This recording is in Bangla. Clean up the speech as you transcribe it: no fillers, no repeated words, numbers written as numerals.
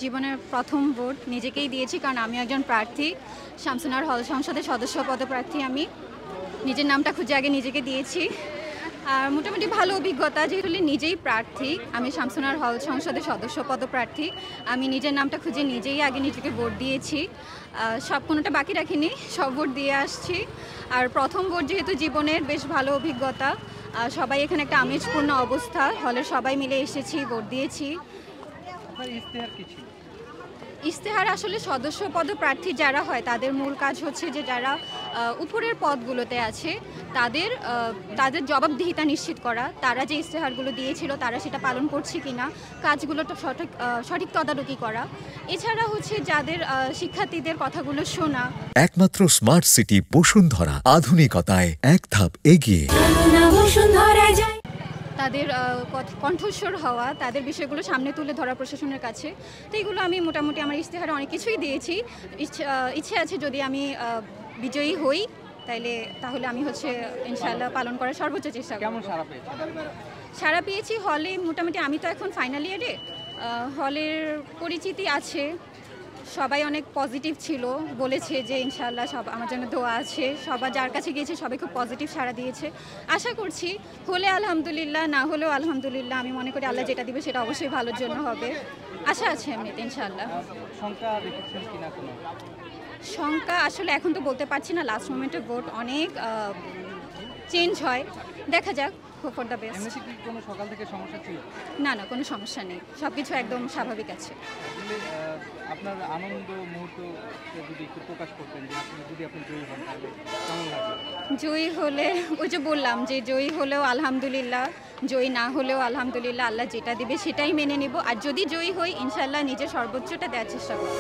জীবনের প্রথম ভোট নিজেকেই দিয়েছি, কারণ আমি একজন প্রার্থী, শামসুনার হল সংসদের সদস্য পদপ্রার্থী। আমি নিজের নামটা খুঁজে আগে নিজেকে দিয়েছি। আর মোটামুটি ভালো অভিজ্ঞতা, যেহেতু নিজেই প্রার্থী, আমি শামসুনার হল সংসদের সদস্য পদপ্রার্থী। আমি নিজের নামটা খুঁজে নিজেই আগে নিজেকে ভোট দিয়েছি। সব কোনোটা বাকি রাখিনি, সব ভোট দিয়ে আসছি। আর প্রথম ভোট যেহেতু জীবনের, বেশ ভালো অভিজ্ঞতা। সবাই এখানে একটা আমেজপূর্ণ অবস্থা, হলের সবাই মিলে এসেছি, ভোট দিয়েছি। ইশতেহার আসলে সদস্য পদপ্রার্থী যারা হয় তাদের মূল কাজ হচ্ছে যে যারা উপরের পদগুলোতে আছে তাদের জবাবদিহিতা নিশ্চিত করা, তারা যে ইশতেহারগুলো দিয়েছিল তারা সেটা পালন করছে কিনা, কাজগুলোটা সঠিক তদারকি করা। এছাড়া হচ্ছে যাদের শিক্ষার্থীদের কথাগুলো শোনা। একমাত্র স্মার্ট সিটি বসুন্ধরা, আধুনিকতায় এক ধাপ এগিয়ে। তাদের কণ্ঠস্বর হওয়া, তাদের বিষয়গুলো সামনে তুলে ধরা প্রশাসনের কাছে। তো এগুলো আমি মোটামুটি আমার ইশতেহারে অনেক কিছুই দিয়েছি। ইচ্ছে আছে যদি আমি বিজয়ী হই তাহলে আমি ইনশাআল্লাহ পালন করার সর্বোচ্চ চেষ্টা করব। সাড়া পেয়েছি হলে মোটামুটি, আমি তো এখন ফাইনাল ইয়ারে, হলের পরিচিতি আছে, সবাই অনেক পজিটিভ ছিল, বলেছে যে ইনশাআল্লাহ সব আমার জন্য দোয়া আছে। সবার যার কাছে গিয়েছে সবাই খুব পজিটিভ সাড়া দিয়েছে। আশা করছি হলে আলহামদুলিল্লাহ, না হলেও আলহামদুলিল্লাহ। আমি মনে করি আল্লাহ যেটা দিবে সেটা অবশ্যই ভালোর জন্য হবে। আশা আছে এমনিতে ইনশাআল্লাহ। সংখ্যা আসলে এখন তো বলতে পারছি না, লাস্ট মোমেন্টে ভোট অনেক চেঞ্জ হয়, দেখা যাক। Hope for the best. সকাল থেকে সমস্যা ছিল? না, কোনো সমস্যা নেই, সব কিছু একদম স্বাভাবিক আছে। আপনার আনন্দ মুহূর্ত যদি একটু প্রকাশ করতেন, যদি আপনি জয়ী হন তাহলে কেমন লাগবে? জয়ী হলে ওই যে বললাম যে জয়ী হলেও আলহামদুলিল্লাহ, জয়ী না হলেও আলহামদুলিল্লাহ, আল্লাহ যেটা দিবে সেটাই মেনে নেব। আর যদি জয়ী হই ইনশাআল্লাহ নিজের সর্বোচ্চটা দেওয়ার চেষ্টা করব।